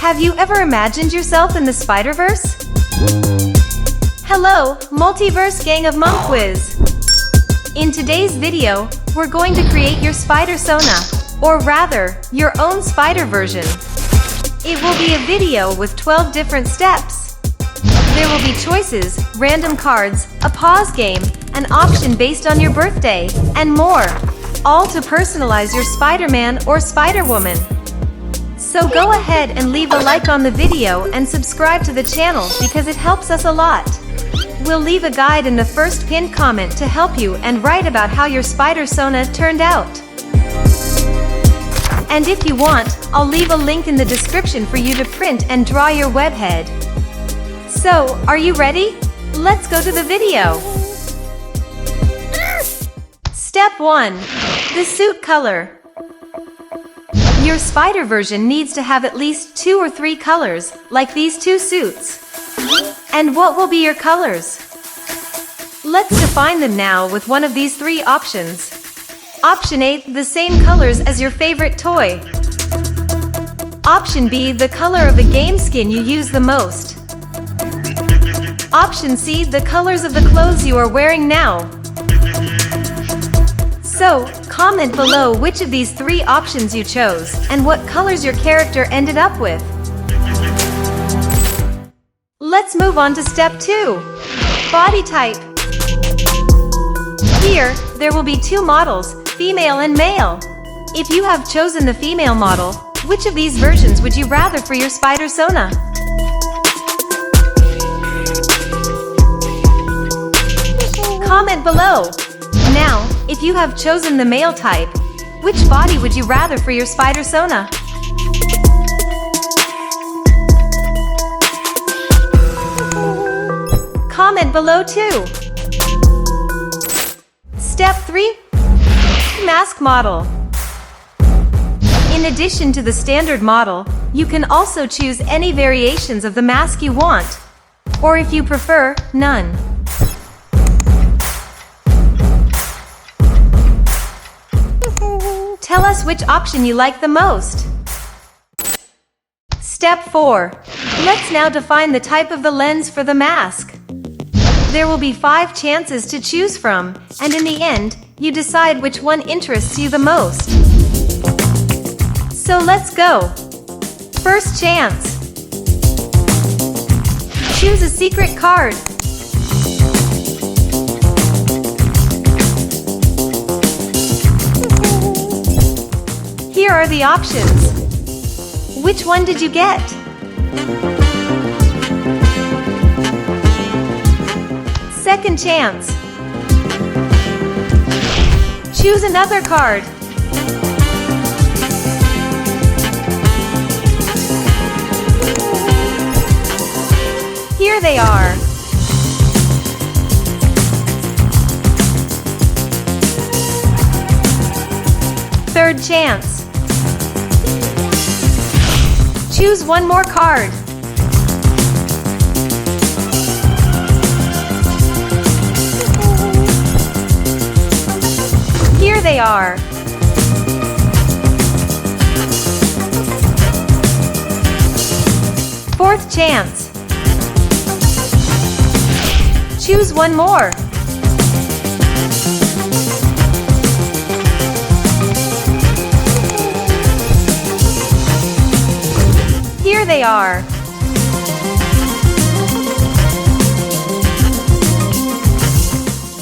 Have you ever imagined yourself in the Spiderverse? Hello, multiverse gang of MonkeeQuiz! In today's video, we're going to create your spidersona, or rather, your own spider version. It will be a video with 12 different steps. There will be choices, random cards, a pause game, an option based on your birthday, and more, all to personalize your Spider-Man or Spider-Woman. So go ahead and leave a like on the video and subscribe to the channel because it helps us a lot. We'll leave a guide in the first pinned comment to help you and write about how your spidersona turned out. And if you want, I'll leave a link in the description for you to print and draw your webhead. So, are you ready? Let's go to the video. Step 1. The suit color. Your spider version needs to have at least 2 or 3 colors, like these 2 suits. And what will be your colors? Let's define them now with one of these 3 options. Option A, the same colors as your favorite toy. Option B, the color of the game skin you use the most. Option C, the colors of the clothes you are wearing now. So, comment below which of these 3 options you chose, and what colors your character ended up with. Let's move on to step 2. Body type. Here, there will be 2 models, female and male. If you have chosen the female model, which of these versions would you rather for your spidersona? Comment below. Now, if you have chosen the male type, which body would you rather for your spidersona? Comment below too. Step 3. Mask model. In addition to the standard model, you can also choose any variations of the mask you want, or if you prefer, none. Tell us which option you like the most. Step 4. Let's now define the type of the lens for the mask. There will be 5 chances to choose from, and in the end, you decide which one interests you the most. So let's go. First chance. Choose a secret card. Here are the options. Which one did you get? Second chance. Choose another card. Here they are. Third chance. Choose one more card. Here they are. Fourth chance. Choose one more. Here they are.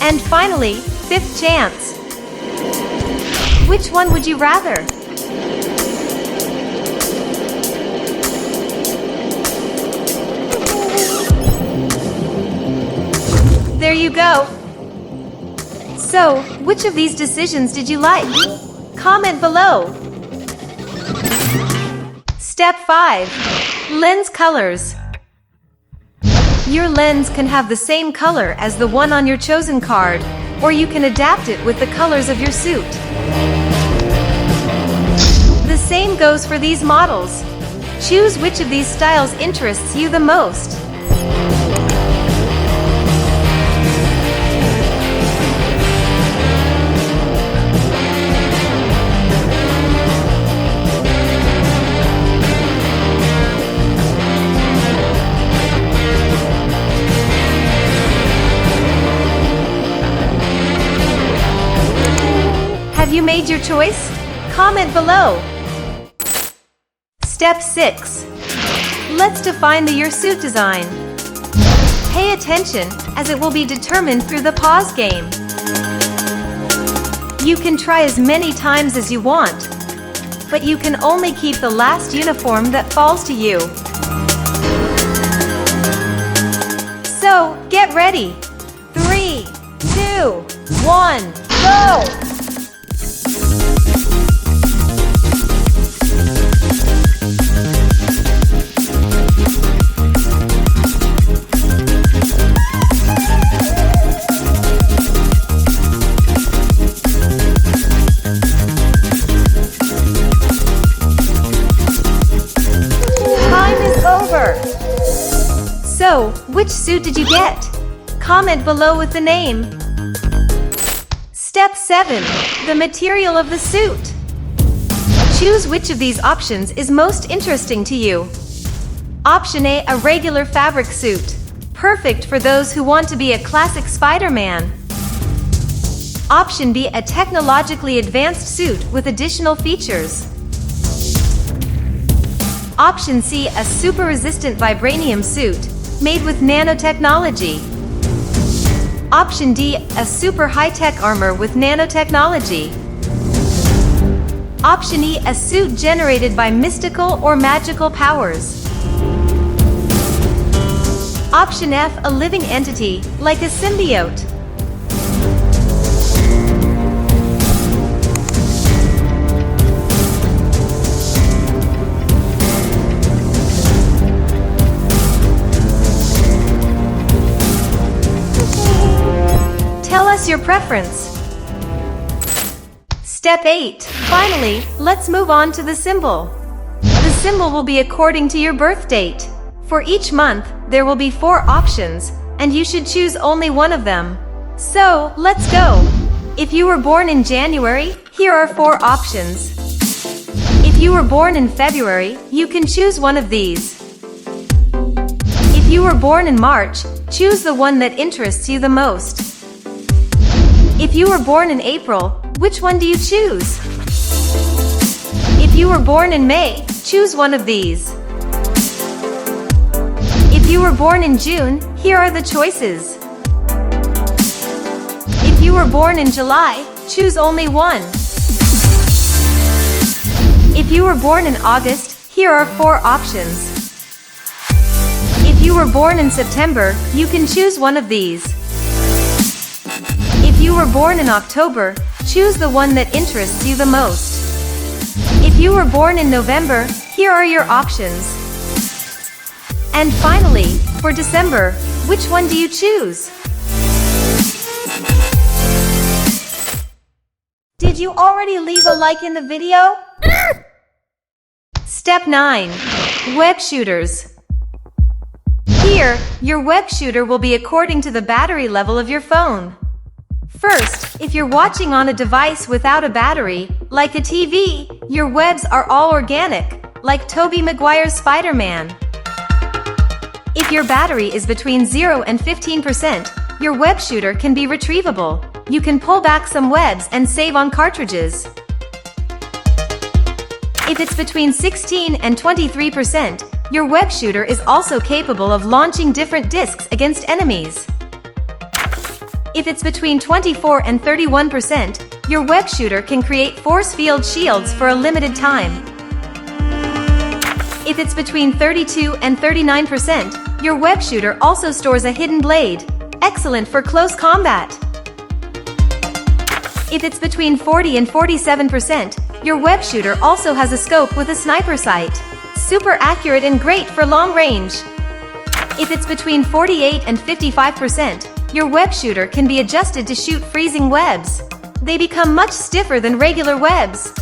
And finally, 5th chance. Which one would you rather? There you go. So, which of these decisions did you like? Comment below. Step 5. Lens colors. Your lens can have the same color as the one on your chosen card, or you can adapt it with the colors of your suit. The same goes for these models. Choose which of these styles interests you the most. you made your choice? Comment below. Step 6. Let's define the Your Suit design. Pay attention, as it will be determined through the pause game. You can try as many times as you want, but you can only keep the last uniform that falls to you. So, get ready. 3, 2, 1, go! So, which suit did you get? Comment below with the name. Step 7. The material of the suit. Choose which of these options is most interesting to you. Option A, a regular fabric suit. Perfect for those who want to be a classic Spider-Man. Option B, a technologically advanced suit with additional features. Option C, a super resistant vibranium suit made with nanotechnology. Option D, a super high-tech armor with nanotechnology. Option E, a suit generated by mystical or magical powers. Option F, a living entity, like a symbiote. Tell us your preference. Step 8. Finally, let's move on to the symbol. The symbol will be according to your birth date. For each month, there will be 4 options, and you should choose only one of them. So, let's go. If you were born in January, here are 4 options. If you were born in February, you can choose one of these. If you were born in March, choose the one that interests you the most. If you were born in April, which one do you choose? If you were born in May, choose one of these. If you were born in June, here are the choices. If you were born in July, choose only one. If you were born in August, here are 4 options. If you were born in September, you can choose one of these. If you were born in October, choose the one that interests you the most. If you were born in November, here are your options. And finally, for December, which one do you choose? Did you already leave a like in the video? Step 9. Web shooters. Here, your web shooter will be according to the battery level of your phone. First, if you're watching on a device without a battery, like a TV, your webs are all organic, like Tobey Maguire's Spider-Man. If your battery is between 0 and 15%, your web shooter can be retrievable. You can pull back some webs and save on cartridges. If it's between 16 and 23%, your web shooter is also capable of launching different discs against enemies. If it's between 24 and 31%, your web shooter can create force field shields for a limited time. If it's between 32 and 39%, your web shooter also stores a hidden blade, excellent for close combat. If it's between 40 and 47%, your web shooter also has a scope with a sniper sight, super accurate and great for long range. If it's between 48 and 55%, your web shooter can be adjusted to shoot freezing webs. They become much stiffer than regular webs.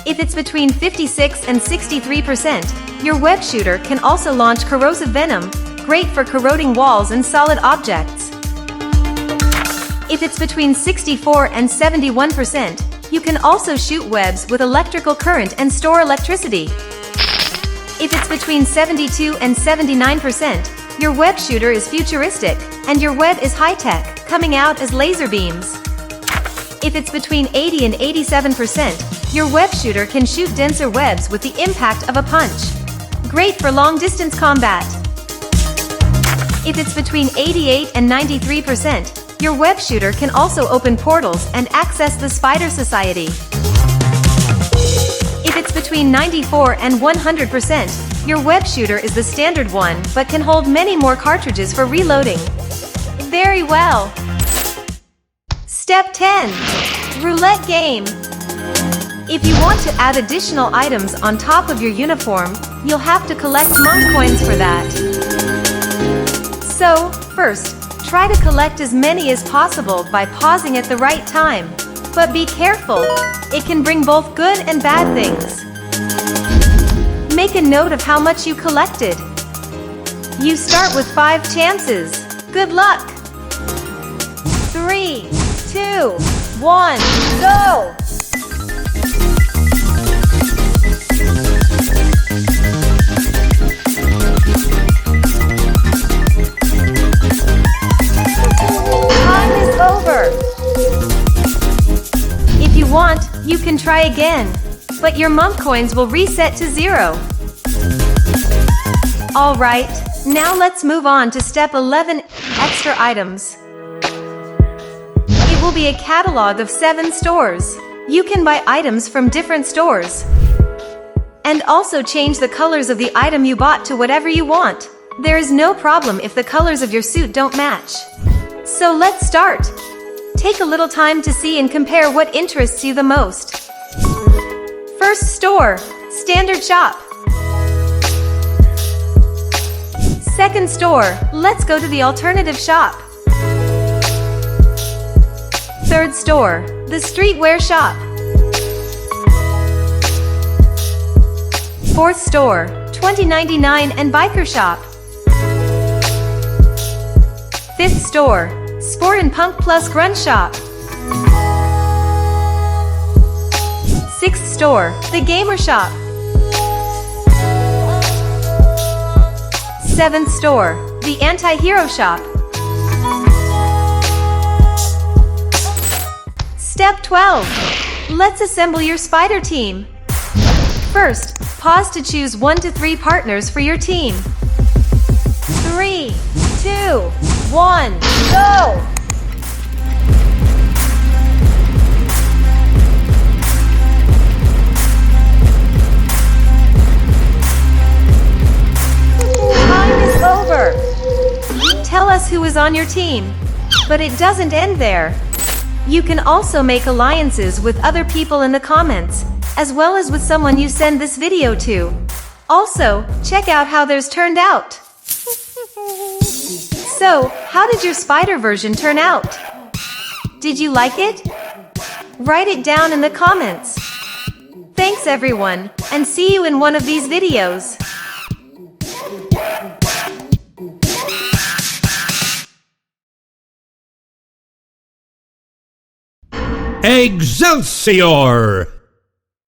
If it's between 56 and 63%, your web shooter can also launch corrosive venom, great for corroding walls and solid objects. If it's between 64 and 71%, you can also shoot webs with electrical current and store electricity. If it's between 72 and 79%, your web shooter is futuristic, and your web is high-tech, coming out as laser beams. If it's between 80 and 87%, your web shooter can shoot denser webs with the impact of a punch. Great for long-distance combat. If it's between 88 and 93%, your web shooter can also open portals and access the Spider Society. If it's between 94 and 100%, your web shooter is the standard one but can hold many more cartridges for reloading. Very well. Step 10. Roulette game. If you want to add additional items on top of your uniform, you'll have to collect monk coins for that. So, first, try to collect as many as possible by pausing at the right time. But be careful, it can bring both good and bad things. Make a note of how much you collected. You start with 5 chances. Good luck! 3, 2, 1, go! Time is over! If you want, you can try again, but your monk coins will reset to 0. Alright, now let's move on to step 11, extra items. It will be a catalog of 7 stores. You can buy items from different stores. And also change the colors of the item you bought to whatever you want. There is no problem if the colors of your suit don't match. So let's start. Take a little time to see and compare what interests you the most. First store, standard shop. Second store, let's go to the alternative shop. Third store, the streetwear shop. Fourth store, 2099 and biker shop. Fifth store, Sport and Punk Plus Grunge shop. Sixth store, the gamer shop. Seventh store, the anti-hero shop. Step 12. Let's assemble your spider team. First, pause to choose 1 to 3 partners for your team. 3, 2, 1, go! Time is over. Tell us who is on your team. But it doesn't end there. You can also make alliances with other people in the comments, as well as with someone you send this video to. Also, check out how theirs turned out. So, how did your spider version turn out? Did you like it? Write it down in the comments. Thanks everyone, and see you in one of these videos. Excelsior!